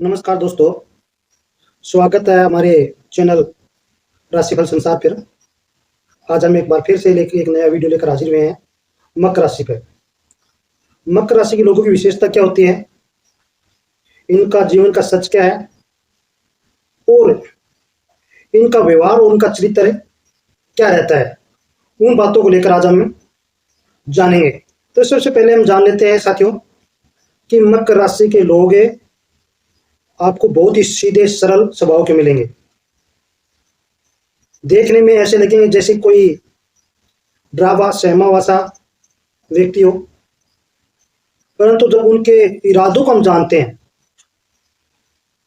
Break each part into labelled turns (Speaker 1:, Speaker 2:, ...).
Speaker 1: नमस्कार दोस्तों, स्वागत है हमारे चैनल राशिफल संसार पर। आज हम एक बार फिर से एक नया वीडियो लेकर हाजिर हुए हैं मकर राशि पर। मकर राशि के लोगों की विशेषता क्या होती है, इनका जीवन का सच क्या है और इनका व्यवहार और उनका चरित्र क्या रहता है, उन बातों को लेकर आज हम जानेंगे। तो सबसे पहले हम जान लेते हैं साथियों कि मकर राशि के लोग आपको बहुत ही सीधे सरल स्वभाव के मिलेंगे। देखने में ऐसे लगेंगे जैसे कोई डरावा सहमा सा व्यक्ति हो, परंतु जब उनके इरादों को हम जानते हैं,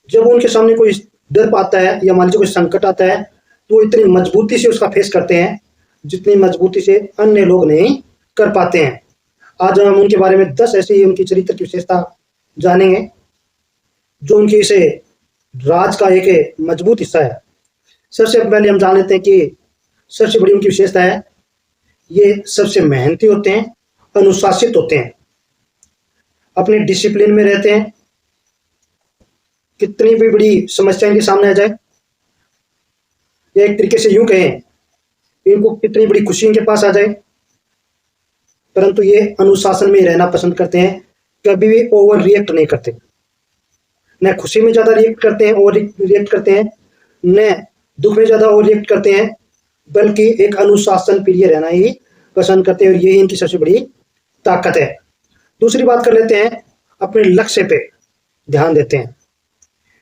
Speaker 1: जब उनके सामने कोई डर आता है या मान लीजिए कोई संकट आता है, तो वो इतनी मजबूती से उसका फेस करते हैं जितनी मजबूती से अन्य लोग नहीं कर पाते हैं। आज हम उनके बारे में 10 ऐसी उनकी चरित्र की विशेषता जानेंगे जो उनकी इसे राज का एक मजबूत हिस्सा है। सबसे पहले हम जान लेते हैं कि सबसे बड़ी उनकी विशेषता है, ये सबसे मेहनती होते हैं, अनुशासित होते हैं, अपने डिसिप्लिन में रहते हैं। कितनी भी बड़ी समस्या इनके सामने आ जाए, या एक तरीके से यूं कहें, इनको कितनी बड़ी खुशी इनके पास आ जाए, परंतु ये अनुशासन में रहना पसंद करते हैं। कभी भी ओवर रिएक्ट नहीं करते, न खुशी में ज्यादा रिएक्ट करते हैं, ओवर रिएक्ट करते हैं, न दुख में ज्यादा ओवर रिएक्ट करते हैं, बल्कि एक अनुशासन प्रिय रहना ही पसंद करते हैं, और यही इनकी सबसे बड़ी ताकत है। दूसरी बात कर लेते हैं, अपने लक्ष्य पे ध्यान देते हैं।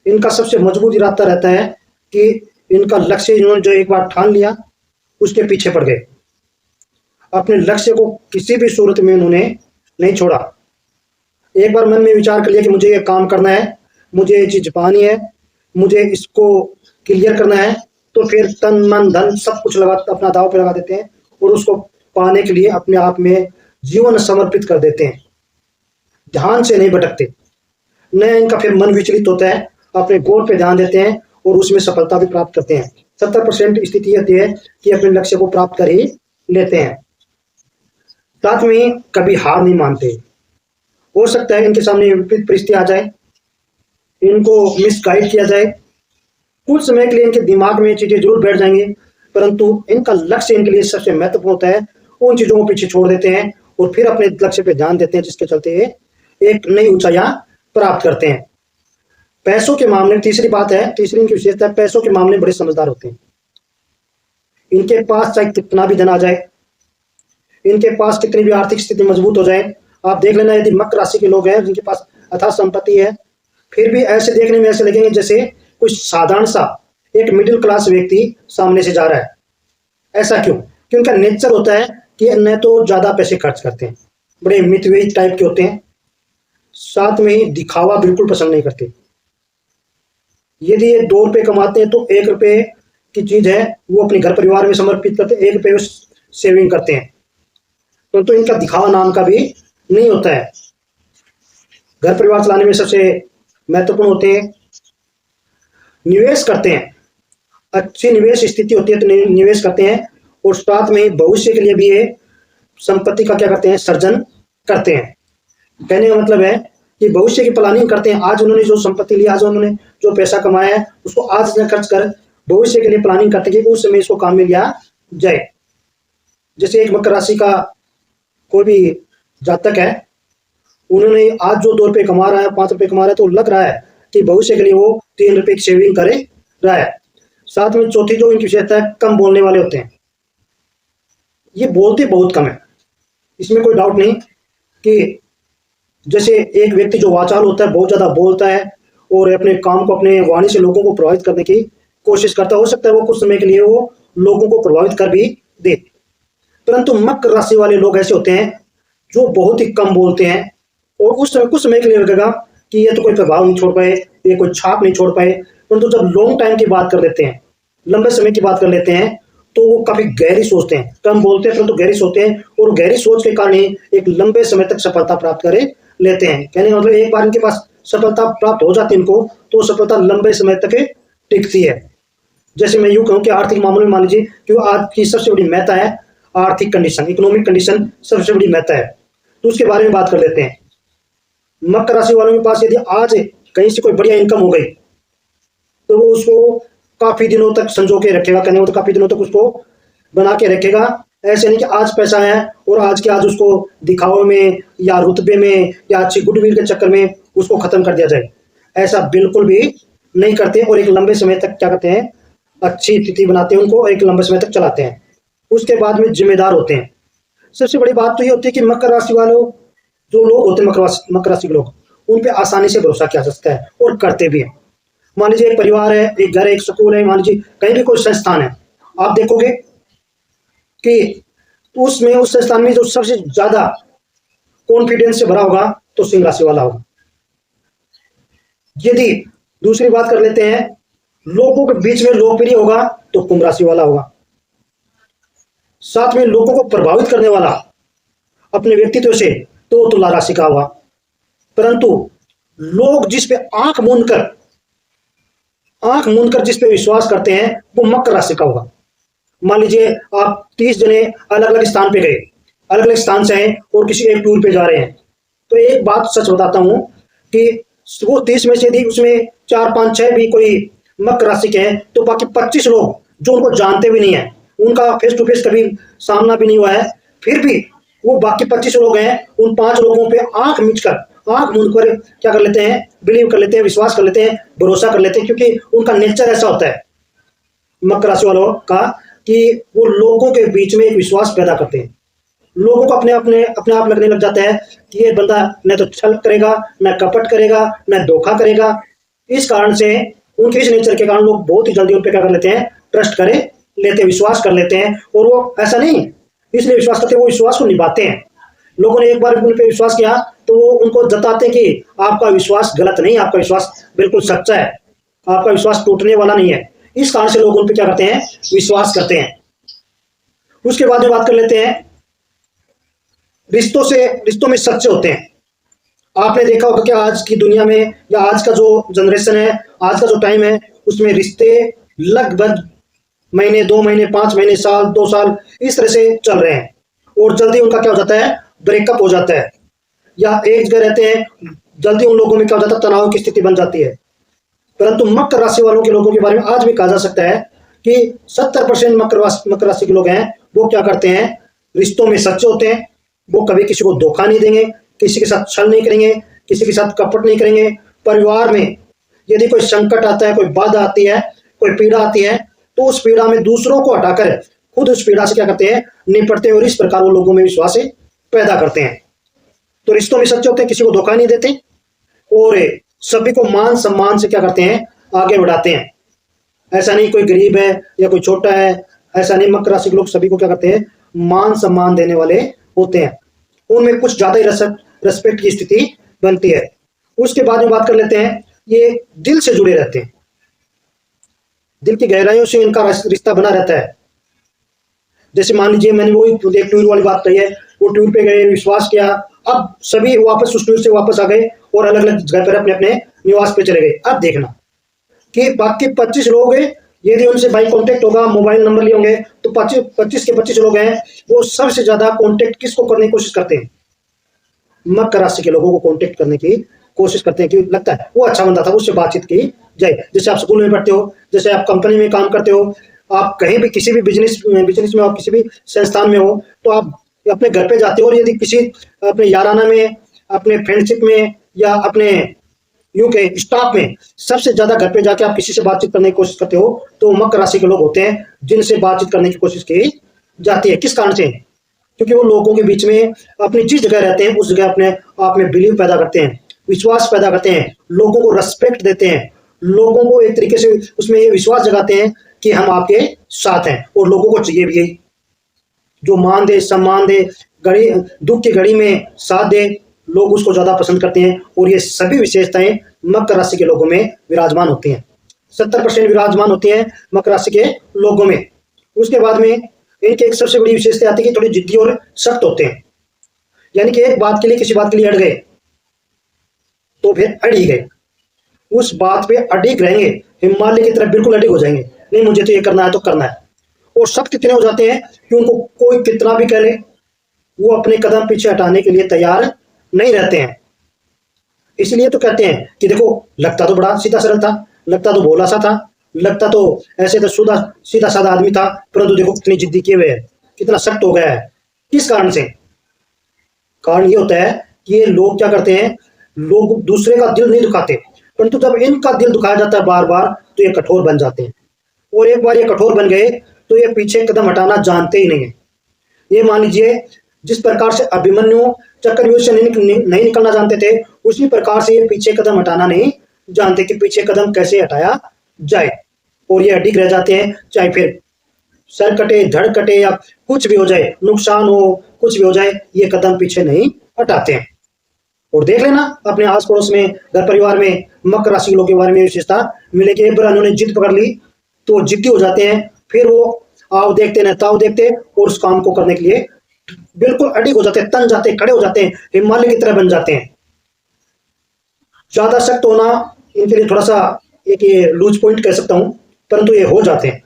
Speaker 1: इनका सबसे मजबूत इरादा रहता है कि इनका लक्ष्य इन्होंने जो एक बार ठान लिया उसके पीछे पड़ गए। अपने लक्ष्य को किसी भी सूरत में उन्होंने नहीं छोड़ा। एक बार मन में विचार कर लिया कि मुझे ये काम करना है, मुझे ये चीज पानी है, मुझे इसको क्लियर करना है, तो फिर तन मन धन सब कुछ लगा अपना दाव पे लगा देते हैं और उसको पाने के लिए अपने आप में जीवन समर्पित कर देते हैं। ध्यान से नहीं भटकते, न इनका फिर मन विचलित होता है, अपने गोल पे ध्यान देते हैं और उसमें सफलता भी प्राप्त करते हैं। 70% स्थिति होती है कि अपने लक्ष्य को प्राप्त कर ही लेते हैं। साथ में कभी हार नहीं मानते। हो सकता है इनके सामने विपरीत परिस्थिति आ जाए, इनको मिसगाइड किया जाए, कुछ समय के लिए इनके दिमाग में चीजें जरूर बैठ जाएंगी, परंतु इनका लक्ष्य इनके लिए सबसे महत्वपूर्ण होता है। उन चीजों को पीछे छोड़ देते हैं और फिर अपने लक्ष्य पे ध्यान देते हैं, जिसके चलते एक नई ऊंचाइयां प्राप्त करते हैं। पैसों के मामले में तीसरी बात है, तीसरी इनकी विशेषता है, पैसों के मामले में बड़े समझदार होते हैं। इनके पास चाहे कितना भी धन आ जाए, इनके पास कितनी भी आर्थिक स्थिति मजबूत हो जाए, आप देख लेना, यदि मकर राशि के लोग हैं जिनके पास अथाह संपत्ति है, फिर भी ऐसे देखने में ऐसे लगेंगे जैसे कोई साधारण सा एक मिडिल क्लास व्यक्ति सामने से जा रहा है। ऐसा क्यों? क्योंकि उनका नेचर होता है कि न तो ज्यादा पैसे खर्च करते हैं, बड़े मितव्ययी टाइप के होते हैं, साथ में ही दिखावा बिल्कुल पसंद नहीं करते। यदि ये 2 रुपए कमाते हैं तो 1 रुपए की चीज है वो अपने घर परिवार में समर्पित करते हैं, 1 रुपए सेविंग करते हैं। तो इनका दिखावा नाम का भी नहीं होता है। घर परिवार चलाने में सबसे महत्वपूर्ण होते हैं। निवेश करते हैं, अच्छी निवेश स्थिति होती है तो निवेश करते हैं, और साथ में भविष्य के लिए भी ये संपत्ति का क्या करते हैं, सर्जन करते हैं। कहने का मतलब है कि भविष्य की प्लानिंग करते हैं। आज उन्होंने जो संपत्ति ली, आज उन्होंने जो पैसा कमाया है, उसको आज न खर्च कर भविष्य के लिए प्लानिंग करते हैं कि उस समय इसको काम में लिया जाए। जैसे एक मकर राशि का कोई भी जातक है, उन्होंने आज जो 2 रुपए कमा रहा है, 5 रुपए कमा रहा है, तो लग रहा है कि भविष्य के लिए वो 3 रुपए की सेविंग करे रहा है। साथ में चौथी जो इनकी विशेषता है, कम बोलने वाले होते हैं। ये बोलते बहुत कम है, इसमें कोई डाउट नहीं कि जैसे एक व्यक्ति जो वाचाल होता है, बहुत ज्यादा बोलता है और अपने काम को, अपने वाणी से लोगों को प्रभावित करने की कोशिश करता है। हो सकता है वो कुछ समय के लिए वो लोगों को प्रभावित कर भी दे, परंतु मकर राशि वाले लोग ऐसे होते हैं जो बहुत ही कम बोलते हैं, और उस समय कुछ समय के लिए लगेगा कि ये तो कोई प्रभाव नहीं छोड़ पाए, ये कोई छाप नहीं छोड़ पाए, परंतु जब लॉन्ग टाइम की बात कर लेते हैं, लंबे समय की बात कर लेते हैं, तो वो काफी गहरी सोचते हैं। कम बोलते हैं परंतु गहरी सोचते हैं, और गहरी सोच के कारण एक लंबे समय तक सफलता प्राप्त कर लेते हैं। कहने का मतलब एक बार इनके पास सफलता प्राप्त हो जाती है इनको, तो सफलता लंबे समय तक टिकती है। जैसे मैं यूं कहूं कि आर्थिक मामले में मान लीजिए कि आज की सबसे बड़ी महत्ता है आर्थिक कंडीशन, इकोनॉमिक कंडीशन सबसे बड़ी महत्ता है, तो उसके बारे में बात कर लेते हैं। मकर राशि वालों के पास यदि आज कहीं से कोई बढ़िया इनकम हो गई तो वो उसको काफी दिनों तक संजो के रखेगा, कहने वो तो काफी दिनों तक उसको बना के रखेगा। ऐसे नहीं कि आज पैसा है और आज के आज उसको दिखावे में या रुतबे में या अच्छी गुडविल के चक्कर में उसको खत्म कर दिया जाए, ऐसा बिल्कुल भी नहीं करते। और एक लंबे समय तक क्या करते हैं, अच्छी स्थिति बनाते हैं उनको और एक लंबे समय तक चलाते हैं। उसके बाद में जिम्मेदार होते हैं। सबसे बड़ी बात तो ये होती है कि मकर राशि वालों जो लोग होते हैं, मकर राशि के लोग, उन पे आसानी से भरोसा किया जा सकता है और करते भी हैं। मान लीजिए एक परिवार है, एक घर है, एक स्कूल है, मान लीजिए कहीं भी कोई संस्थान है, आप देखोगे कि उसमें उस संस्थान में जो सबसे ज्यादा कॉन्फिडेंस से भरा होगा तो सिंह राशि वाला होगा। यदि दूसरी बात कर लेते हैं, लोगों के बीच में लोकप्रिय होगा तो कुंभ राशि वाला होगा। साथ में लोगों को प्रभावित करने वाला अपने व्यक्तित्व से तो तुला राशि का होगा। परंतु लोग जिस पे आंख मूंद कर जिस पे विश्वास करते हैं वो मकर राशि का होगा। मान लीजिए आप 30 जने अलग अलग स्थान पे गए, अलग अलग स्थान से आए और किसी एक टूर पे जा रहे हैं, तो एक बात सच बताता हूं कि वो 30 में से यदि उसमें 4 5 6 भी कोई मकर राशि के हैं तो बाकी 25 लोग जो उनको जानते भी नहीं है, उनका फेस टू फेस कभी सामना भी नहीं हुआ है, फिर भी वो बाकी 25 लोग हैं, उन 5 लोगों पे आंख मूंद कर क्या कर लेते हैं, बिलीव कर लेते हैं, विश्वास कर लेते हैं, भरोसा कर लेते हैं, क्योंकि उनका नेचर ऐसा होता है मकर राशि वालों का कि वो लोगों के बीच में एक विश्वास पैदा करते हैं। लोगों को अपने आप लगने लग जाता है कि ये बंदा न तो छल करेगा, न कपट करेगा, न धोखा करेगा। इस कारण से उनके इस नेचर के कारण लोग बहुत ही जल्दी उन पर क्या कर लेते हैं, ट्रस्ट करे लेते हैं, विश्वास कर लेते हैं। और वो ऐसा नहीं इसलिए विश्वास करते हैं, वो विश्वास को निभाते हैं। लोगों ने एक बार उन पर विश्वास किया तो वो उनको जताते हैं कि आपका विश्वास गलत नहीं, आपका विश्वास बिल्कुल सच्चा है, आपका विश्वास टूटने वाला नहीं है। इस कारण से लोग उन पर क्या करते हैं, विश्वास करते हैं। उसके बाद में बात कर लेते हैं रिश्तों में सच्चे होते हैं। आपने देखा होगा कि आज की दुनिया में या आज का जो जनरेशन है, आज का जो टाइम है, उसमें रिश्ते लगभग महीने, 2 महीने, 5 महीने, साल, 2 साल इस तरह से चल रहे हैं और जल्दी उनका क्या हो जाता है, ब्रेकअप हो जाता है, या एक जगह रहते हैं जल्दी उन लोगों में क्या हो जाता है, तनाव की स्थिति बन जाती है। परंतु मकर राशि वालों के लोगों के बारे में आज भी कहा जा सकता है कि 70% मकर राशि के लोग हैं, वो क्या करते हैं, रिश्तों में सच्चे होते हैं। वो कभी किसी को धोखा नहीं देंगे, किसी के साथ छल नहीं करेंगे, किसी के साथ कपट नहीं करेंगे। परिवार में यदि कोई संकट आता है, कोई बाधा आती है, कोई पीड़ा आती है, तो उस पीड़ा में दूसरों को हटाकर खुद उस पीड़ा से क्या करते हैं, निपटते हैं। और इस प्रकार वो लोगों में विश्वास पैदा करते हैं। तो रिश्तों में सच्चे होते हैं, किसी को धोखा नहीं देते और सभी को मान सम्मान से क्या करते हैं, आगे बढ़ाते हैं। ऐसा नहीं कोई गरीब है या कोई छोटा है, ऐसा नहीं। मकर राशि के लोग सभी को क्या करते हैं, मान सम्मान देने वाले होते हैं। उनमें कुछ ज्यादा ही रेस्पेक्ट की स्थिति बनती है। उसके बाद में बात कर लेते हैं, ये दिल से जुड़े रहते हैं, दिल की गहराइयों से इनका रिश्ता बना रहता है। जैसे मान लीजिए मैंने वो एक टूर वाली बात कही है, वो टूर पे गए, विश्वास किया, अब सभी वापस उस टूर से वापस आ गए और अलग अलग जगह पर अपने अपने निवास पे चले गए। अब देखना कि बाकी 25 लोग हैं, यदि उनसे भाई कांटेक्ट होगा, मोबाइल नंबर लिए होंगे, तो 25 के 25 लोग हैं, वो सबसे ज्यादा कांटेक्ट किसको करने की कोशिश करते हैं, मकर राशि के लोगों को कांटेक्ट करने की कोशिश करते हैं, कि लगता है वो अच्छा बंदा था, उससे बातचीत की जाए। जैसे आप स्कूल में पढ़ते हो, जैसे आप कंपनी में काम करते हो, आप कहीं भी किसी भी बिजनेस में हो, किसी भी संस्थान में हो, तो आप अपने घर पे जाते हो और यदि किसी अपने याराना में, अपने फ्रेंडशिप में या अपने यूं के स्टाफ में सबसे ज्यादा घर पे जाके आप किसी से बातचीत करने की कोशिश करते हो, तो मकर राशि के लोग होते हैं जिनसे बातचीत करने की कोशिश की जाती है। किस कारण से, क्योंकि वो लोगों के बीच में अपनी जिस जगह रहते हैं उस जगह अपने आप में बिलीव पैदा करते हैं, विश्वास पैदा करते हैं, लोगों को रेस्पेक्ट देते हैं, लोगों को एक तरीके से उसमें ये विश्वास जगाते हैं कि हम आपके साथ हैं। और लोगों को चाहिए भी यही, जो मान दे, सम्मान दे, घड़ी दुख की घड़ी में साथ दे, लोग उसको ज्यादा पसंद करते हैं। और ये सभी विशेषताएं मकर राशि के लोगों में विराजमान होती हैं, 70% विराजमान होती हैं मकर राशि के लोगों में। उसके बाद में इनकी एक सबसे बड़ी विशेषता आती है कि थोड़ी जिद्दी और सख्त होते हैं, यानी कि एक बात के लिए, किसी बात के लिए अड़ गए तो फिर अड़ ही गए, उस बात पे अडिग रहेंगे, हिमालय की तरफ बिल्कुल अडिग हो जाएंगे, नहीं मुझे तो ये करना है तो करना है। और सख्त इतने हो जाते हैं कि उनको कोई कितना भी करे वो अपने कदम पीछे हटाने के लिए तैयार नहीं रहते हैं। इसलिए तो कहते हैं कि देखो, लगता तो बड़ा सीधा सरल था, लगता तो भोला सा था, लगता तो ऐसे तो सीधा साधा आदमी था, परंतु देखो कितनी जिद्दी किए हुए है, कितना सख्त हो गया है। किस कारण से? कारण ये होता है कि ये लोग क्या करते हैं, लोग दूसरे का दिल नहीं दुखाते, परंतु जब इनका दिल दुखाया जाता है बार बार, तो ये कठोर बन जाते हैं। और एक बार ये कठोर बन गए तो ये पीछे कदम हटाना जानते ही नहीं है। ये मान लीजिए, जिस प्रकार से अभिमन्यु चक्रव्यूह से नहीं निकलना जानते थे, उसी प्रकार से ये पीछे कदम हटाना नहीं जानते कि पीछे कदम कैसे हटाया जाए, और ये अडिग रह जाते हैं। चाहे फिर सर कटे, धड़ कटे, या कुछ भी हो जाए, नुकसान हो, कुछ भी हो जाए, ये कदम पीछे नहीं हटाते हैं। और देख लेना अपने आस पड़ोस में, घर परिवार में मकर राशि के लोगों के बारे में विशेषता मिलेगी। एक बार उन्होंने जिद पकड़ ली तो जिद्दी हो जाते हैं, फिर वो आओ देखते न ताव देखते, और उस काम को करने के लिए बिल्कुल अडिग हो जाते हैं, तन जाते हैं, खड़े हो जाते हैं, हिमालय की तरह बन जाते हैं। ज्यादा सख्त होना इनके लिए थोड़ा सा एक ये लूज पॉइंट कह सकता हूं, परंतु ये हो जाते हैं।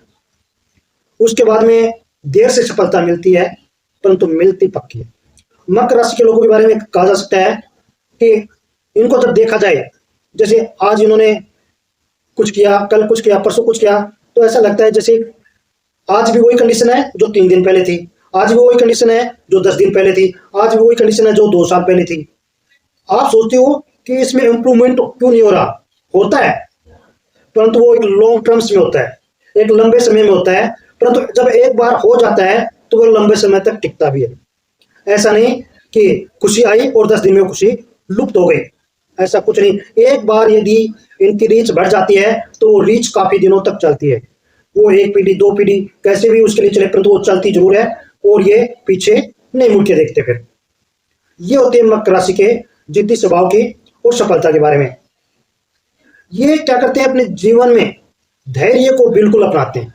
Speaker 1: उसके बाद में देर से सफलता मिलती है, परंतु मिलती पक्की है। मकर राशि के लोगों के बारे में कहा जा सकता है कि इनको जब देखा जाए, जैसे आज इन्होंने कुछ किया, कल कुछ किया, परसों कुछ किया, तो ऐसा लगता है जैसे आज भी वही कंडीशन है जो 3 दिन पहले थी, आज भी वही कंडीशन है जो 10 दिन पहले थी, आज भी वही कंडीशन है जो 2 साल पहले थी। आप सोचते हो कि इसमें इंप्रूवमेंट क्यों नहीं हो रहा? होता है, परंतु वो एक लॉन्ग टर्म्स में होता है, एक लंबे समय में होता है, परंतु जब एक बार हो जाता है तो वो लंबे समय तक टिकता भी है। ऐसा नहीं कि खुशी आई और 10 दिन में खुशी लुप्त हो गई, ऐसा कुछ नहीं। एक बार यदि इनकी रीच बढ़ जाती है तो वो रीच काफी दिनों तक चलती है। वो 1 पीढ़ी 2 पीढ़ी कैसे भी उसके लिए चले, परंतु वो चलती जरूर है, और ये पीछे नहीं मुड़ के देखते। फिर ये होते हैं मकर राशि के जिद्दी स्वभाव की और सफलता के बारे में। ये क्या करते हैं, अपने जीवन में धैर्य को बिल्कुल अपनाते हैं।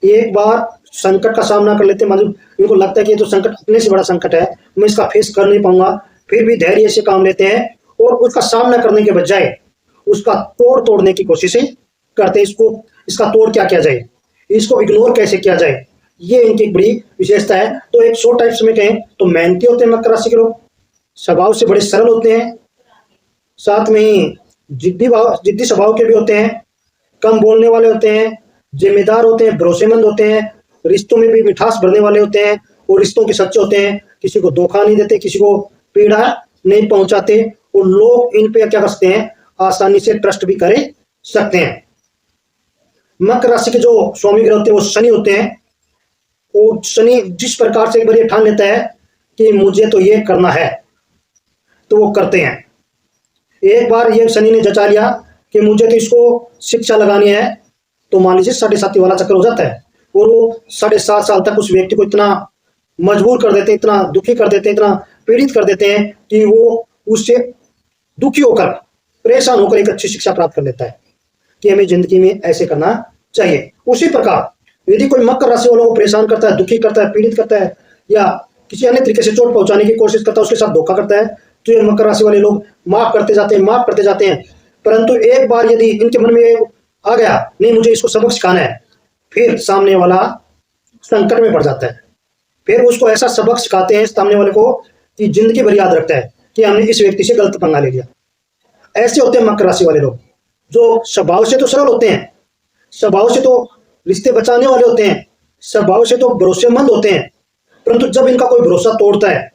Speaker 1: एक बार संकट का सामना कर लेते हैं, मतलब इनको लगता है कि ये तो संकट अपने से बड़ा संकट है, मैं इसका फेस कर नहीं पाऊंगा, फिर भी धैर्य से काम लेते हैं, और उसका सामना करने के बजाय उसका तोड़ने की कोशिश करते हैं। इसका तोड़ क्या किया जाए, इसको इग्नोर कैसे किया जाए, ये इनकी एक बड़ी विशेषता है। तो एक 100 टाइप्स में कहें तो मेहनती होते हैं मकर राशि के लोग, स्वभाव से बड़े सरल होते हैं, साथ में ही जिद्दी स्वभाव के भी होते हैं, कम बोलने वाले होते हैं, जिम्मेदार होते हैं, भरोसेमंद होते हैं, रिश्तों में भी मिठास भरने वाले होते हैं, और रिश्तों के सच्चे होते हैं, किसी को धोखा नहीं देते, किसी को पीड़ा नहीं पहुंचाते, और लोग इन पे क्या कर सकते हैं, आसानी से ट्रस्ट भी कर सकते हैं। मकर राशि के जो स्वामी ग्रह होते हैं वो शनि होते हैं, और शनि जिस प्रकार से एक बार ये ठान लेता है कि मुझे तो ये करना है, तो वो करते हैं। एक बार ये शनि ने जचा लिया कि मुझे तो इसको शिक्षा लगानी है, तो मान लीजिए 7.5 वाला चक्कर हो जाता है, और वो 7.5 साल तक उस व्यक्ति को इतना मजबूर कर देते हैं, इतना दुखी कर देते हैं, इतना पीड़ित कर देते हैं कि वो उससे दुखी होकर, परेशान होकर एक अच्छी शिक्षा प्राप्त कर लेता है कि हमें जिंदगी में ऐसे करना चाहिए। उसी प्रकार यदि कोई मकर राशि वालों को परेशान करता है, दुखी करता है, पीड़ित करता है, या किसी अन्य तरीके से चोट पहुंचाने की कोशिश करता है, उसके साथ धोखा करता है, तो ये मकर राशि वाले लोग माफ करते जाते हैं, माफ करते जाते हैं। परंतु एक बार यदि इनके मन में आ गया, नहीं मुझे इसको सबक सिखाना है, फिर सामने वाला संकट में पड़ जाता है, फिर उसको ऐसा सबक सिखाते हैं सामने वाले को कि जिंदगी भर याद रखता है कि हमने इस व्यक्ति से गलत पंगा ले लिया। ऐसे होते हैं मकर राशि वाले लोग, जो स्वभाव से तो सरल होते हैं, स्वभाव से तो रिश्ते बचाने वाले होते हैं, स्वभाव से तो भरोसेमंद होते हैं, परंतु जब इनका कोई भरोसा तोड़ता है,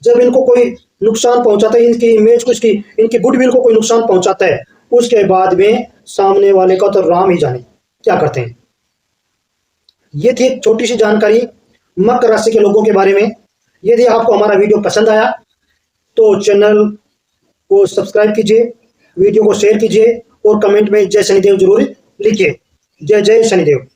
Speaker 1: जब इनको कोई नुकसान पहुंचाता है, इनकी इमेज को, इनकी गुडविल को कोई नुकसान पहुंचाता है, उसके बाद में सामने वाले का तो राम ही जाने क्या करते हैं। ये थी एक छोटी सी जानकारी मकर राशि के लोगों के बारे में। यदि आपको हमारा वीडियो पसंद आया तो चैनल को सब्सक्राइब कीजिए, वीडियो को शेयर कीजिए, और कमेंट में जय शनिदेव जरूर लिखिए। जय जय शनिदेव।